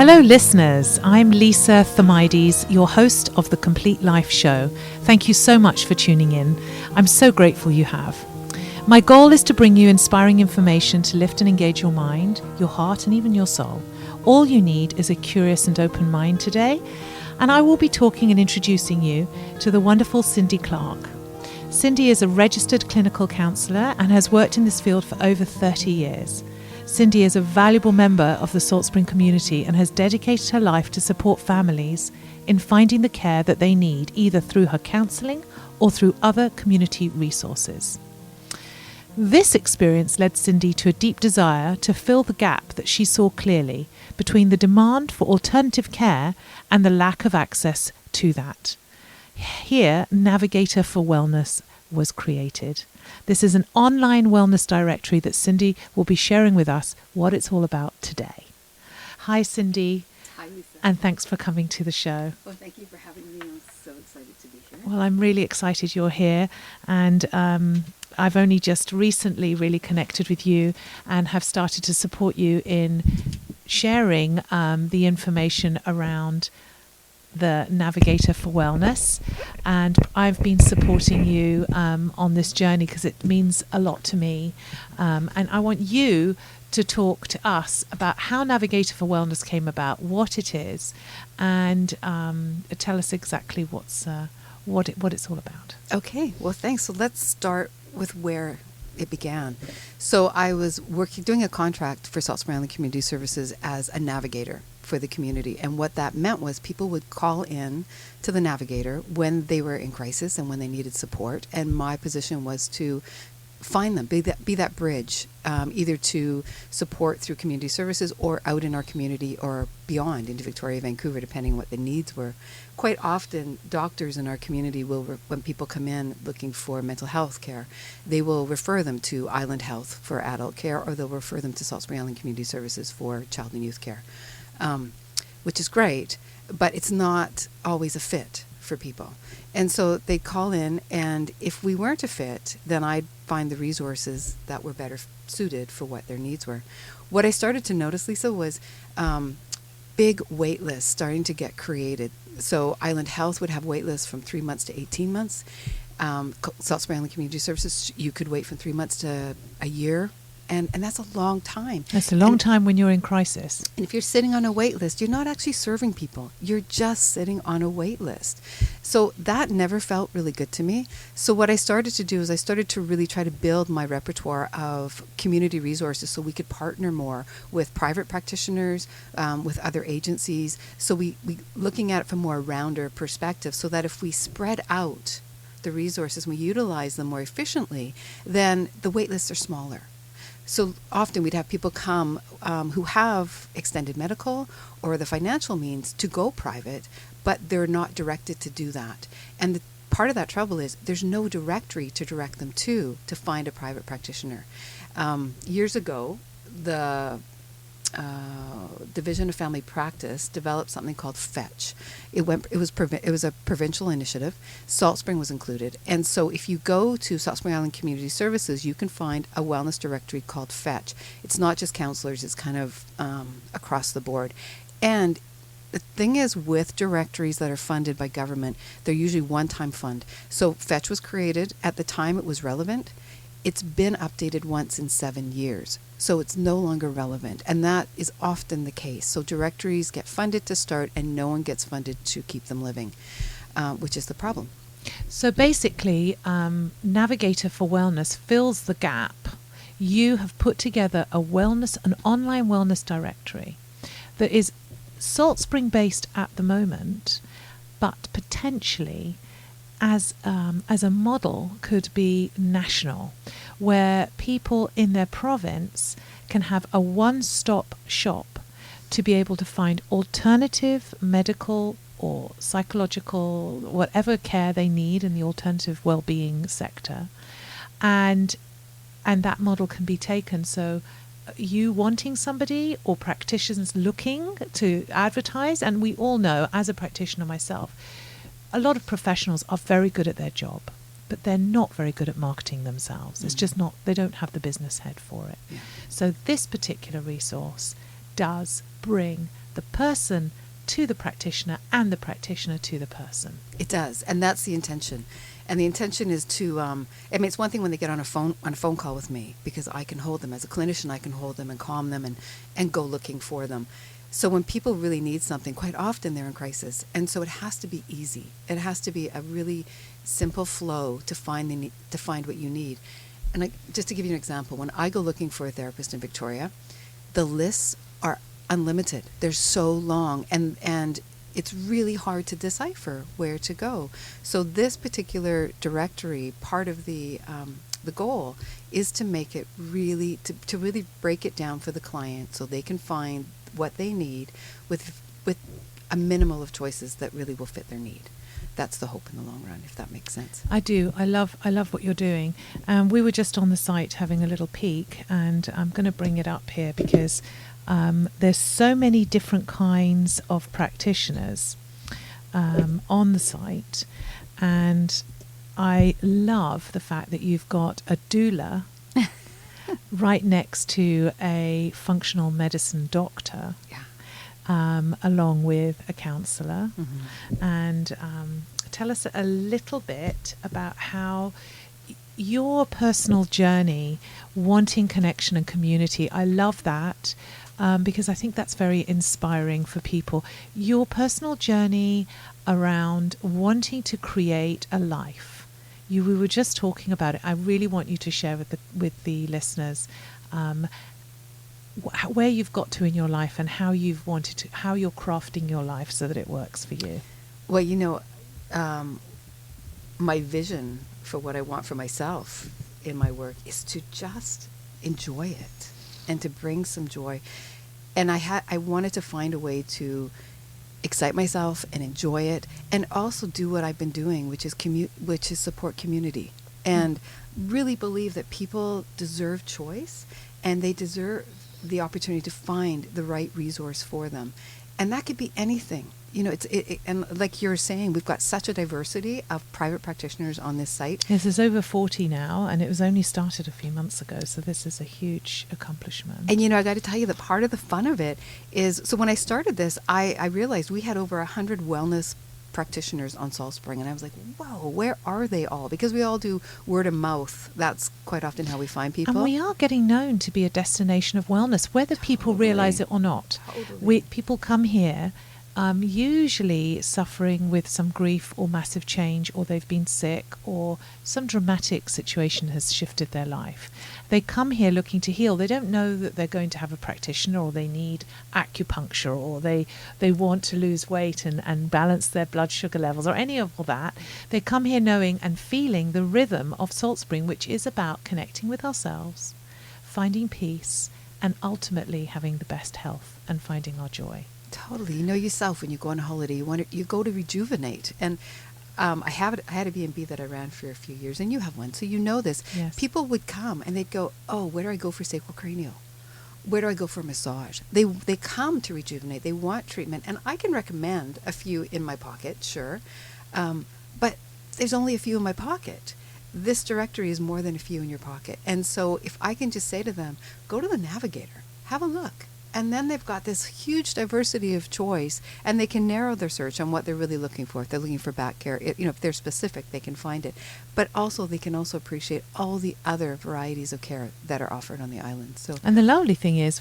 Hello listeners, I'm Lisa Thamides, your host of The Complete Life Show. Thank you so much for tuning in. I'm so grateful you have. My goal is to bring you inspiring information to lift and engage your mind, your heart and even your soul. All you need is a curious and open mind today, and I will be talking and introducing you to the wonderful Cindy Clarke. Cindy is a registered clinical counsellor and has worked in this field for over 30 years. Cindy is a valuable member of the Salt Spring community and has dedicated her life to support families in finding the care that they need, either through her counselling or through other community resources. This experience led Cindy to a deep desire to fill the gap that she saw clearly between the demand for alternative care and the lack of access to that. Here, Navigator for Wellness was created. This is an online wellness directory that Cindy will be sharing with us what it's all about today. Hi, Cindy. Hi, Lisa. And thanks for coming to the show. Well, thank you for having me. I'm so excited to be here. Well, I'm really excited you're here, and I've only just recently really connected with you and have started to support you in sharing the information around the Navigator for Wellness, and I've been supporting you on this journey because it means a lot to me, and I want you to talk to us about how Navigator for Wellness came about, what it is, and tell us exactly what it's all about. Okay, well, thanks. So let's start with where it began. So I was doing a contract for Salt Spring Island Community Services as a navigator for the community, and what that meant was people would call in to the Navigator when they were in crisis and when they needed support, and my position was to find them, be that bridge, either to support through community services or out in our community or beyond into Victoria, Vancouver, depending what the needs were. Quite often, doctors in our community will, when people come in looking for mental health care, they will refer them to Island Health for adult care, or they'll refer them to Salt Spring Island Community Services for child and youth care, which is great, but it's not always a fit for people. And so they'd call in, and if we weren't a fit, then I'd find the resources that were better suited for what their needs were. What I started to notice, Lisa, was big wait lists starting to get created. So Island Health would have wait lists from 3 months to 18 months. Salt Spring Island Community Services, you could wait from 3 months to a year. And that's a long time. That's a long time when you're in crisis. And if you're sitting on a wait list, you're not actually serving people. You're just sitting on a wait list. So that never felt really good to me. So what I started to do is I started to really try to build my repertoire of community resources so we could partner more with private practitioners, with other agencies. So we looking at it from a more rounder perspective, so that if we spread out the resources and we utilize them more efficiently, then the wait lists are smaller. So often we'd have people come who have extended medical or the financial means to go private, but they're not directed to do that. And part of that trouble is there's no directory to direct them to find a private practitioner. Years ago, the Division of Family Practice developed something called Fetch. It was a provincial initiative. Salt Spring was included, and so if you go to Salt Spring Island Community Services, you can find a wellness directory called Fetch. It's not just counselors; it's kind of across the board. And the thing is, with directories that are funded by government, they're usually one-time fund. So Fetch was created at the time it was relevant. It's been updated once in 7 years, so it's no longer relevant, and that is often the case. So directories get funded to start, and no one gets funded to keep them living, which is the problem. So basically, Navigator for Wellness fills the gap. You have put together an online wellness directory that is Salt Spring based at the moment, but potentially as a model could be national, where people in their province can have a one-stop shop to be able to find alternative medical or psychological, whatever care they need in the alternative well-being sector, and that model can be taken. So you wanting somebody or practitioners looking to advertise, and we all know, as a practitioner myself, a lot of professionals are very good at their job, but they're not very good at marketing themselves. It's just not, they don't have the business head for it. Yeah. So this particular resource does bring the the person to the practitioner and the practitioner to the person. It does, and that's the intention. And the intention is to, it's one thing when they get on a phone call with me, because I can hold them as a clinician. I can hold them and calm them and go looking for them. So when people really need something, quite often they're in crisis, and so it has to be easy. It has to be a really simple flow to find what you need. And just to give you an example, when I go looking for a therapist in Victoria, the lists are unlimited. They're so long, and it's really hard to decipher where to go. So this particular directory, part of the goal is to make it really, to really break it down for the client so they can find what they need with a minimal of choices that really will fit their need. That's the hope in the long run, if that makes sense. I do. I love what you're doing. We were just on the site having a little peek, and I'm going to bring it up here because there's so many different kinds of practitioners on the site, and I love the fact that you've got a doula right next to a functional medicine doctor. Yeah. Along with a counsellor. Mm-hmm. And tell us a little bit about how your personal journey, wanting connection and community. I love that because I think that's very inspiring for people. Your personal journey around wanting to create a life. We were just talking about it. I really want you to share with the listeners where you've got to in your life and how you're crafting your life so that it works for you. Well, my vision for what I want for myself in my work is to just enjoy it and to bring some joy. And I wanted to find a way to excite myself and enjoy it, and also do what I've been doing, which is support community, and really believe that people deserve choice, and they deserve the opportunity to find the right resource for them. And that could be anything. And like you're saying, we've got such a diversity of private practitioners on this site. Yes, there's over 40 now, and it was only started a few months ago, so this is a huge accomplishment. And I got to tell you that part of the fun of it is, so when I started this, I realized we had over 100 wellness practitioners on Salt Spring, and I was like, whoa, where are they all? Because we all do word of mouth. That's quite often how we find people. And we are getting known to be a destination of wellness, whether people realize it or not. Totally. People come here usually suffering with some grief or massive change, or they've been sick, or some dramatic situation has shifted their life. They come here looking to heal. They don't know that they're going to have a practitioner, or they need acupuncture, or they want to lose weight and balance their blood sugar levels, or any of all that. They come here knowing and feeling the rhythm of Salt Spring, which is about connecting with ourselves, finding peace, and ultimately having the best health and finding our joy. Totally. You know yourself when you go on a holiday, you go to rejuvenate. And I had a B&B that I ran for a few years, and you have one, so you know this. Yes. People would come and they'd go, oh, where do I go for sacrocranial? Where do I go for a massage? They come to rejuvenate. They want treatment. And I can recommend a few in my pocket, sure. But there's only a few in my pocket. This directory is more than a few in your pocket. And so if I can just say to them, go to the Navigator, have a look. And then they've got this huge diversity of choice, and they can narrow their search on what they're really looking for. If they're looking for back care, if they're specific, they can find it. But also, they can also appreciate all the other varieties of care that are offered on the island. So, and the lovely thing is,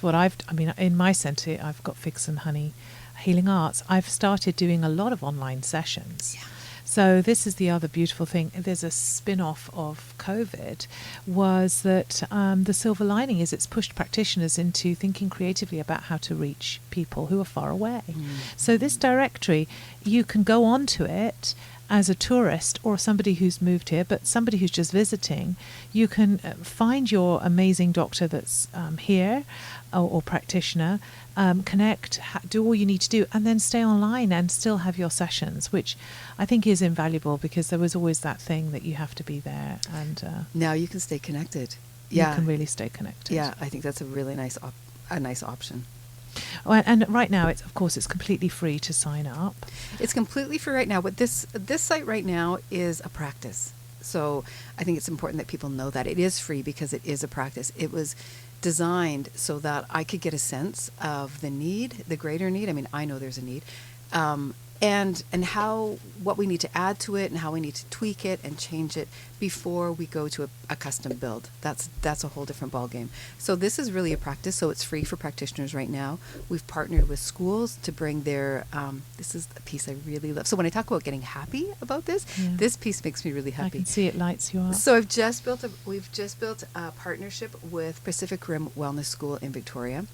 in my centre, I've got Fix and Honey Healing Arts. I've started doing a lot of online sessions. yeah. So this is the other beautiful thing. There's a spin-off of COVID, was that the silver lining is it's pushed practitioners into thinking creatively about how to reach people who are far away. So this directory, you can go onto it as a tourist or somebody who's moved here, but somebody who's just visiting. You can find your amazing doctor that's here or practitioner, connect, do all you need to do, and then stay online and still have your sessions, which I think is invaluable, because there was always that thing that you have to be there. And now you can stay connected. You can really stay connected. Yeah, I think that's a really nice option. Oh, and right now, it's completely free to sign up. It's completely free right now, but this site right now is a practice. So I think it's important that people know that it is free because it is a practice. It was designed so that I could get a sense of the need, the greater need. I mean, I know there's a need, and how, what we need to add to it and how we need to tweak it and change it before we go to a custom build. That's a whole different ballgame. So this is really a practice. So it's free for practitioners right now. We've partnered with schools to bring their. This is a piece I really love. So when I talk about getting happy about this, this piece makes me really happy. I can see it lights you up. So we've just built a partnership with Pacific Rim Wellness School in Victoria,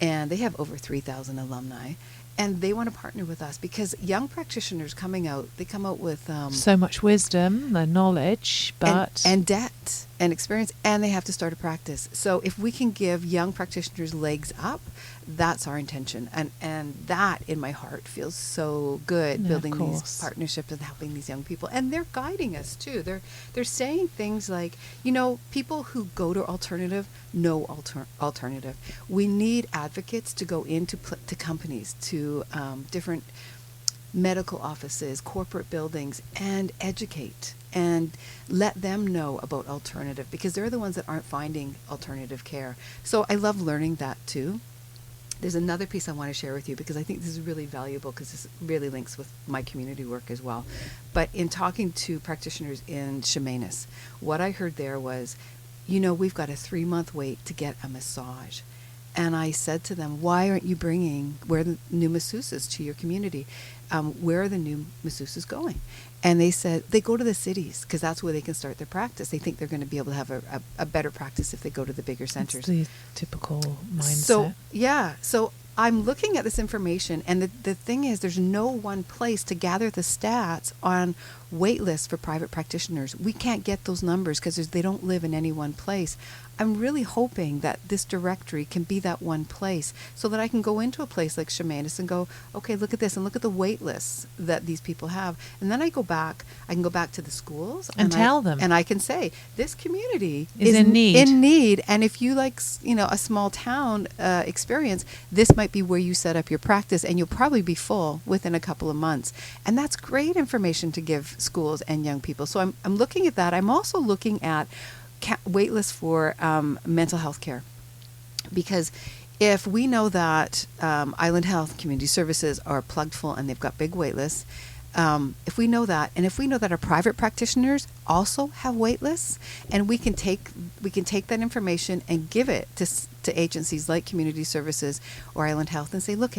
and they have over 3,000 alumni. And they want to partner with us because young practitioners coming out, they come out with so much wisdom, the knowledge, but and debt and experience, and they have to start a practice. So if we can give young practitioners legs up, that's our intention, and that in my heart feels so good, building these partnerships and helping these young people. And they're guiding us too. They're saying things like, people who go to alternative know alternative. We need advocates to go into to companies, to different medical offices, corporate buildings, and educate and let them know about alternative, because they're the ones that aren't finding alternative care. So I love learning that too. There's another piece I want to share with you because I think this is really valuable, because this really links with my community work as well. But in talking to practitioners in Chemainus, what I heard there was, we've got a 3-month wait to get a massage. And I said to them, why aren't you bringing the new masseuses to your community? Where are the new masseuses going? And they said they go to the cities because that's where they can start their practice. They think they're going to be able to have a better practice if they go to the bigger centers. That's the typical mindset. So I'm looking at this information, and the thing is, there's no one place to gather the stats on wait lists for private practitioners. We can't get those numbers because they don't live in any one place. I'm really hoping that this directory can be that one place so that I can go into a place like Chemainus and go, okay, look at this and look at the wait lists that these people have. And then I can go back to the schools and tell them. And I can say, this community is in need. And if you like, a small town experience, this might be where you set up your practice, and you'll probably be full within a couple of months. And that's great information to give schools and young people. So I'm looking at that. I'm also looking at wait lists for mental health care, because if we know that Island Health Community Services are plugged full and they've got big wait lists, if we know that, and if we know that our private practitioners also have wait lists, and we can take that information and give it to agencies like Community Services or Island Health and say, look,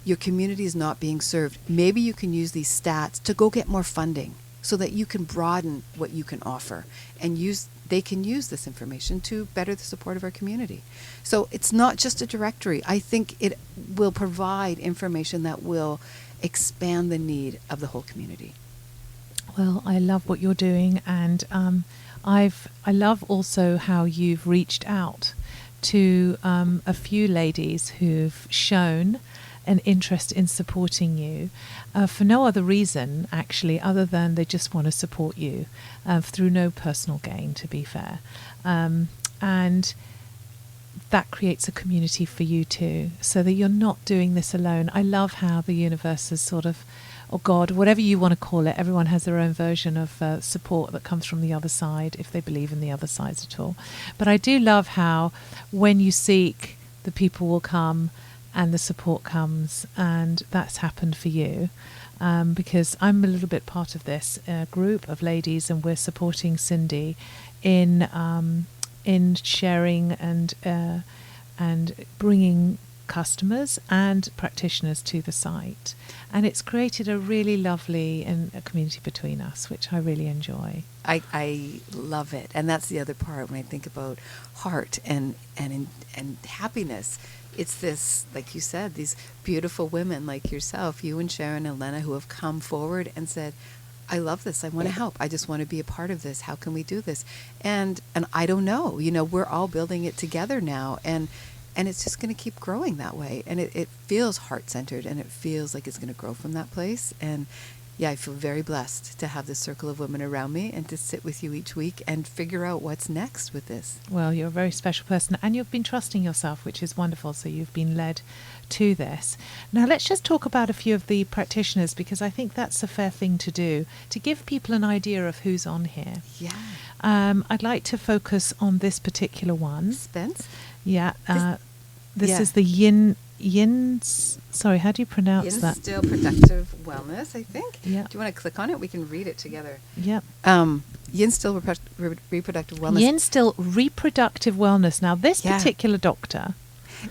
your community is not being served. Maybe you can use these stats to go get more funding so that you can broaden what you can offer, and they can use this information to better the support of our community. So it's not just a directory. I think it will provide information that will expand the need of the whole community. Well, I love what you're doing, and I love also how you've reached out to a few ladies who've shown an interest in supporting you for no other reason, actually, other than they just want to support you through no personal gain, to be fair. And that creates a community for you too, so that you're not doing this alone. I love how the universe is sort of, or God, whatever you want to call it, everyone has their own version of support that comes from the other side, if they believe in the other sides at all. But I do love how when you seek, the people will come and the support comes, and that's happened for you. Because I'm a little bit part of this group of ladies, and we're supporting Cindy in sharing and bringing customers and practitioners to the site, and it's created a really lovely a community between us, which I really enjoy. I love it, and that's the other part when I think about heart and happiness. It's this, like you said, these beautiful women like yourself, you and Sharon and Lena, who have come forward and said, I love this. I want to help. I just want to be a part of this. How can we do this? And I don't know. We're all building it together now, and it's just going to keep growing that way. And it feels heart-centered, and it feels like it's going to grow from that place. And yeah, I feel very blessed to have this circle of women around me and to sit with you each week and figure out what's next with this. Well, you're a very special person, and you've been trusting yourself, which is wonderful. So you've been led to this. Now let's just talk about a few of the practitioners, because I think that's a fair thing to do, to give people an idea of who's on here. Yeah. I'd like to focus on this particular one. Spence? Yeah. This yeah. is the sorry, how do you pronounce Yin that? Still Productive Wellness, I think. Yeah. Do you want to click on it? We can read it together. Yep. Yin Still Reproductive Wellness. Yin Still Reproductive Wellness. Now, this Yeah. particular doctor,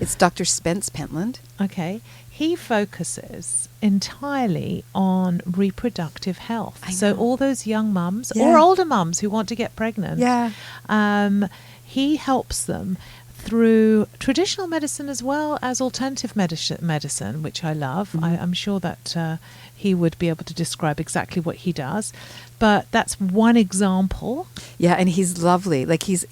It's Dr. Spence Pentland. okay, he focuses entirely on reproductive health. I So know. all those young mums Yeah. or older mums who want to get pregnant, Yeah. he helps them through traditional medicine as well as alternative medicine, which I love. Mhm. I'm sure that he would be able to describe exactly what he does. But that's one example. Yeah, and he's lovely. Like he's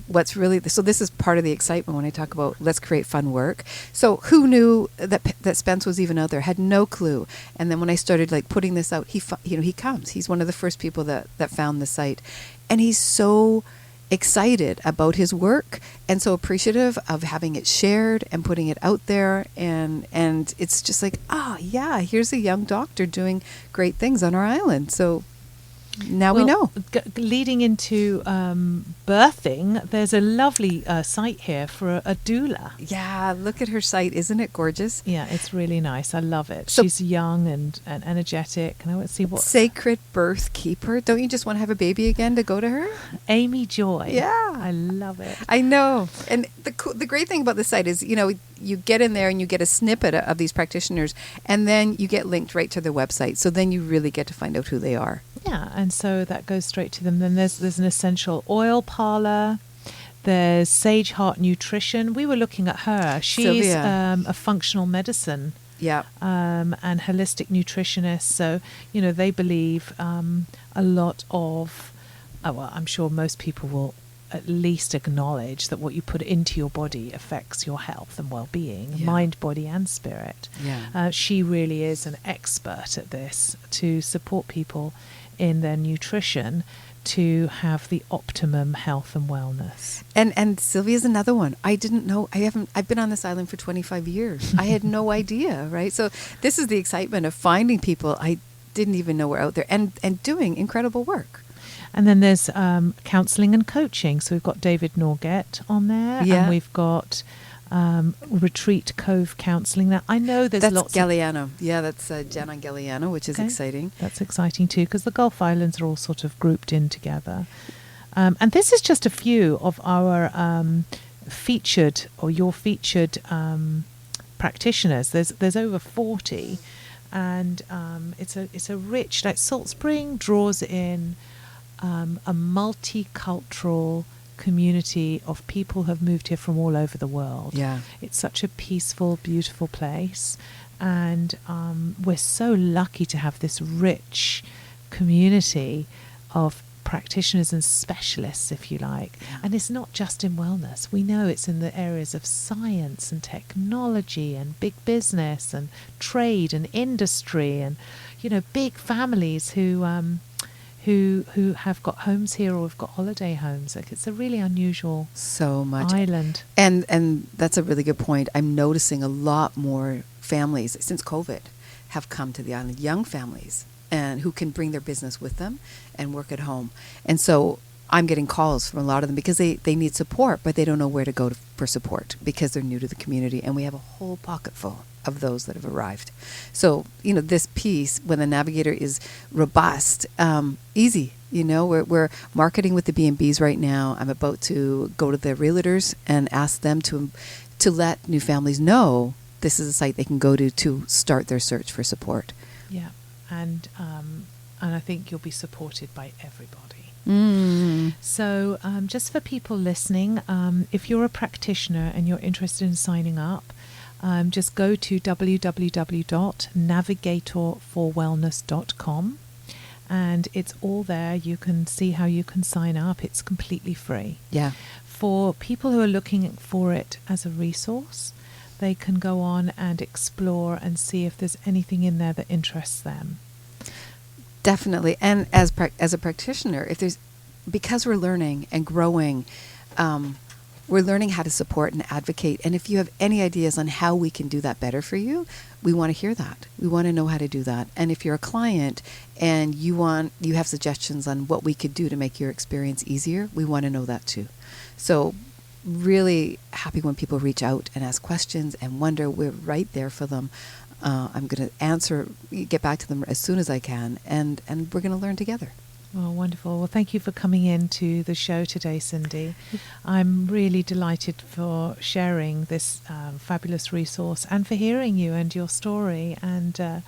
what's really so this is part of the excitement when I talk about let's create fun work. So who knew that Spence was even out there? Had no clue. And then when I started like putting this out, he comes. He's one of the first people that found the site, and he's so excited about his work and so appreciative of having it shared and putting it out there, and it's just like, yeah, here's a young doctor doing great things on our island. So now we know. Leading into birthing, there's a lovely site here for a doula. Yeah, look at her site. Isn't it gorgeous? Yeah, it's really nice. I love it. So- She's young and energetic. And I want to see what... Sacred Birth Keeper. Don't you just want to have a baby again to go to her? Amy Joy. Yeah. I love it. I know. And the great thing about the site is, you get in there and you get a snippet of these practitioners, and then you get linked right to their website. So then you really get to find out who they are. Yeah, and so that goes straight to them. Then there's an essential oil parlor. There's Sage Heart Nutrition. We were looking at her. She's Sylvia. a functional medicine Yeah. and holistic nutritionist. So, they believe a lot of, well, I'm sure most people will at least acknowledge that what you put into your body affects your health and well-being, Yeah. mind, body and spirit. Yeah. She really is an expert at this to support people in their nutrition to have the optimum health and wellness. And Sylvia's another one. I didn't know. I've been on this island for 25 years. I had no idea, right? So this is the excitement of finding people I didn't even know were out there and doing incredible work. And then there's counselling and coaching. So we've got David Norgett on there. Yeah. And we've got Retreat Cove Counselling. Now, I know there's That's lots Galliano. Yeah, that's Jenna Galliano, which is Okay. exciting. That's exciting too, because the Gulf Islands are all sort of grouped in together. And this is just a few of our featured practitioners. There's over 40, and it's a rich, like Salt Spring draws in a multicultural community of people who have moved here from all over the world. Yeah. It's such a peaceful, beautiful place, and we're so lucky to have this rich community of practitioners and specialists, if you like. Yeah. And it's not just in wellness. We know it's in the areas of science and technology and big business and trade and industry and, big families who have got homes here or have got holiday homes. Like, it's a really unusual So much. island. And that's a really good point. I'm noticing a lot more families since COVID have come to the island, young families, and who can bring their business with them and work at home. And so I'm getting calls from a lot of them because they need support, but they don't know where to go for support because they're new to the community. And we have a whole pocket full of those that have arrived. So, this piece, when the Navigator is robust, easy. We're marketing with the B&Bs right now. I'm about to go to the realtors and ask them to let new families know this is a site they can go to start their search for support. Yeah. And I think you'll be supported by everybody. Mm. So just for people listening, if you're a practitioner and you're interested in signing up, just go to www.navigatorforwellness.com, and it's all there. You can see how you can sign up. It's completely free. Yeah. For people who are looking for it as a resource, they can go on and explore and see if there's anything in there that interests them. Definitely. And as a practitioner, because we're learning and growing, we're learning how to support and advocate. And if you have any ideas on how we can do that better for you, we want to hear that. We want to know how to do that. And if you're a client and you have suggestions on what we could do to make your experience easier, we want to know that too. So really happy when people reach out and ask questions and wonder. We're right there for them. I'm going to get back to them as soon as I can, and we're going to learn together. Oh, wonderful. Well, thank you for coming in to the show today, Cindy. I'm really delighted for sharing this fabulous resource and for hearing you and your story. And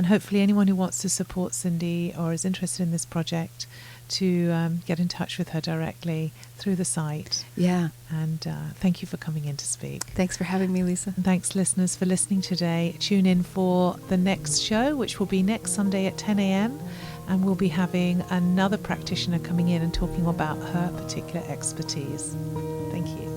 hopefully anyone who wants to support Cindy or is interested in this project to get in touch with her directly through the site. Yeah. And thank you for coming in to speak. Thanks for having me, Lisa. And thanks, listeners, for listening today. Tune in for the next show, which will be next Sunday at 10 a.m. And we'll be having another practitioner coming in and talking about her particular expertise. Thank you.